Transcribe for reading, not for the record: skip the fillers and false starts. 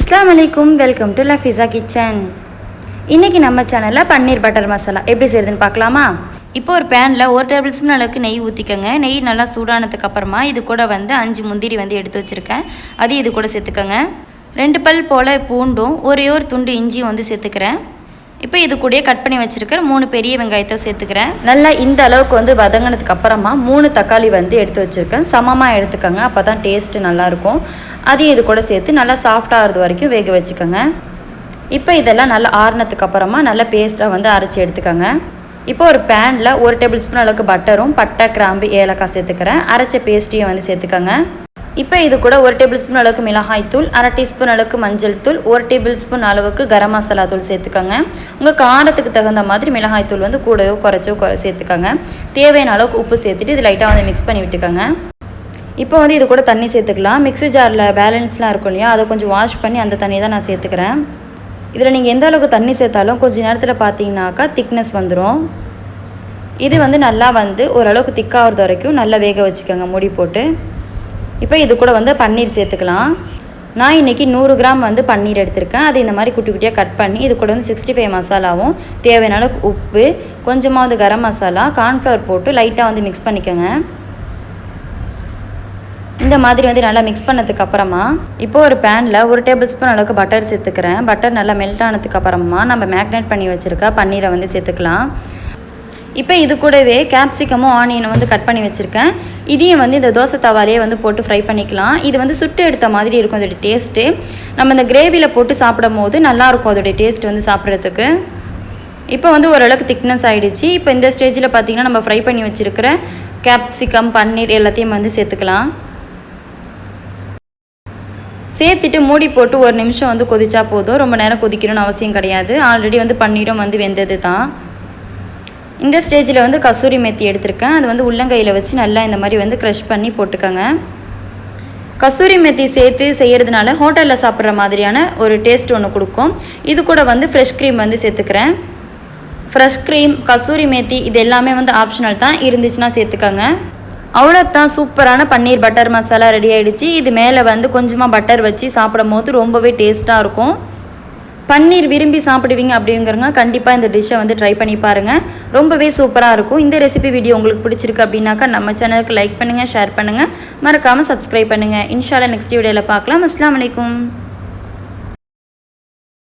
அஸ்ஸலாமு அலைக்கும், welcome to லஃபீஸா kitchen. இன்றைக்கி நம்ம சேனலில் பன்னீர் பட்டர் மசாலா எப்படி செய்யுதுன்னு பார்க்கலாமா? இப்போ ஒரு பேனில் 1 டேபிள் ஸ்பூன் அளவுக்கு நெய் ஊற்றிக்கோங்க. நெய் நல்லா சூடானதுக்கு அப்புறமா இது கூட 5 முந்திரி எடுத்து வச்சுருக்கேன். அது இது கூட சேர்த்துக்கோங்க. 2 பல் போல் பூண்டும் ஒரே ஒரு துண்டு இஞ்சியும் சேர்த்துக்கிறேன். இப்போ இது கூடயே கட் பண்ணி வச்சுருக்கிற 3 பெரிய வெங்காயத்தை சேர்த்துக்கிறேன். நல்லா இந்த அளவுக்கு வதங்கினதுக்கு அப்புறமா 3 தக்காளி எடுத்து வச்சுருக்கேன். சமமாக எடுத்துக்கோங்க, அப்போ தான் டேஸ்ட்டு நல்லாயிருக்கும். அதையும் இது கூட சேர்த்து நல்லா சாஃப்டாகிறது வரைக்கும் வேக வச்சுக்கோங்க. இப்போ இதெல்லாம் நல்லா ஆறுனதுக்கு அப்புறமா நல்லா பேஸ்ட்டாக அரைச்சி எடுத்துக்கோங்க. இப்போ ஒரு பேனில் 1 டேபிள் ஸ்பூன் அளவுக்கு பட்டரும் பட்டை கிராம்பு ஏலக்காய் சேர்த்துக்கிறேன். அரைச்ச பேஸ்ட்டையும் சேர்த்துக்கோங்க. இப்போ இது கூட 1 டேபிள் ஸ்பூன் அளவுக்கு மிளகாய் தூள், 1/2 டீஸ்பூன் அளவுக்கு மஞ்சள் தூள், 1 டேபிள் ஸ்பூன் அளவுக்கு கரம் மசாலா தூள் சேர்த்துக்கோங்க. உங்கள் காரத்துக்கு தகுந்த மாதிரி மிளகாய் தூள் கூடவோ குறைச்சோ சேர்த்துக்கோங்க. தேவையான அளவுக்கு உப்பு சேர்த்துட்டு இது லைட்டாக மிக்ஸ் பண்ணி விட்டுக்கோங்க. இப்போ இது கூட தண்ணி சேர்த்துக்கலாம். மிக்ஸி ஜாரில் பேலன்ஸ்லாம் இருக்கும் இல்லையா, அதை கொஞ்சம் வாஷ் பண்ணி அந்த தண்ணியை தான் நான் சேர்த்துக்கிறேன். இதில் நீங்கள் எந்த அளவுக்கு தண்ணி சேர்த்தாலும் கொஞ்சம் நேரத்தில் பார்த்தீங்கன்னாக்கா திக்னஸ் வந்துடும். இது நல்லா ஓரளவுக்கு திக்காகிறது வரைக்கும் நல்லா வேக வச்சுக்கோங்க மூடி போட்டு. இப்போ இது கூட பன்னீர் சேர்த்துக்கலாம். நான் இன்றைக்கி 100 கிராம் பன்னீர் எடுத்திருக்கேன். அது இந்த மாதிரி குட்டி குட்டியாக கட் பண்ணி இது கூட 65 மசாலாவும் தேவையான அளவுக்கு உப்பு, கொஞ்சமாவது கரம் மசாலா, கார்ன்ஃப்ளவர் போட்டு லைட்டாக மிக்ஸ் பண்ணிக்கோங்க. இந்த மாதிரி நல்லா மிக்ஸ் பண்ணதுக்கு அப்புறமா இப்போ ஒரு பேனில் 1 டேபிள் ஸ்பூன் அளவுக்கு பட்டர் சேர்த்துக்கிறேன். பட்டர் நல்லா மெல்ட் ஆனதுக்கு அப்புறமா நம்ம மேக்னேட் பண்ணி வச்சுருக்க பன்னீரை சேர்த்துக்கலாம். இப்போ இது கூடவே கேப்சிகமும் ஆனியனும் கட் பண்ணி வச்சுருக்கேன். இதையும் இந்த தோசை தவாலையே போட்டு ஃப்ரை பண்ணிக்கலாம். இது சுட்டு எடுத்த மாதிரி இருக்கும் அதோடைய டேஸ்ட்டு. நம்ம இந்த கிரேவியில் போட்டு சாப்பிடும் போது நல்லாயிருக்கும் அதோடைய டேஸ்ட் சாப்பிட்றதுக்கு. இப்போ ஓரளவுக்கு திக்னஸ் ஆகிடுச்சு. இப்போ இந்த ஸ்டேஜில் பார்த்திங்கன்னா நம்ம ஃப்ரை பண்ணி வச்சுருக்கிற கேப்சிகம் பன்னீர் எல்லாத்தையும் சேர்த்துக்கலாம். சேர்த்துட்டு மூடி போட்டு 1 நிமிஷம் கொதிச்சா போதும். ரொம்ப நேரம் கொதிக்கணும்னு அவசியம் கிடையாது. ஆல்ரெடி பன்னீரும் வெந்தது தான். இந்த ஸ்டேஜில் கசூரி மேத்தி எடுத்திருக்கேன். அது உள்ளங்கையில் வச்சு நல்லா இந்த மாதிரி க்ரஷ் பண்ணி போட்டுக்கோங்க. கசூரி மேத்தி சேர்த்து செய்கிறதுனால ஹோட்டலில் சாப்பிட்ற மாதிரியான ஒரு டேஸ்ட் ஒன்று கொடுக்கும். இது கூட ஃப்ரெஷ் க்ரீம் சேர்த்துக்கிறேன். ஃப்ரெஷ் க்ரீம், கசூரி மேத்தி இது எல்லாமே ஆப்ஷனல் தான், இருந்துச்சுன்னா சேர்த்துக்கோங்க. அவ்வளோதான், சூப்பரான பன்னீர் பட்டர் மசாலா ரெடி ஆகிடுச்சு. இது மேலே கொஞ்சமாக பட்டர் வச்சு சாப்பிடும் போது ரொம்பவே டேஸ்ட்டாக இருக்கும். பன்னீர் விரும்பி சாப்பிடுவீங்க அப்படிங்கிறவங்க கண்டிப்பாக இந்த டிஷ்ஷை ட்ரை பண்ணி பாருங்கள். ரொம்பவே சூப்பராக இருக்கும். இந்த ரெசிபி வீடியோ உங்களுக்கு பிடிச்சிருக்கு அப்படின்னாக்கா நம்ம சேனலுக்கு லைக் பண்ணுங்கள், ஷேர் பண்ணுங்கள், மறக்காமல் சப்ஸ்கிரைப் பண்ணுங்கள். இன்ஷால்லா நெக்ஸ்ட் வீடியோவில் பார்க்கலாம். அஸ்ஸலாமு அலைக்கும்.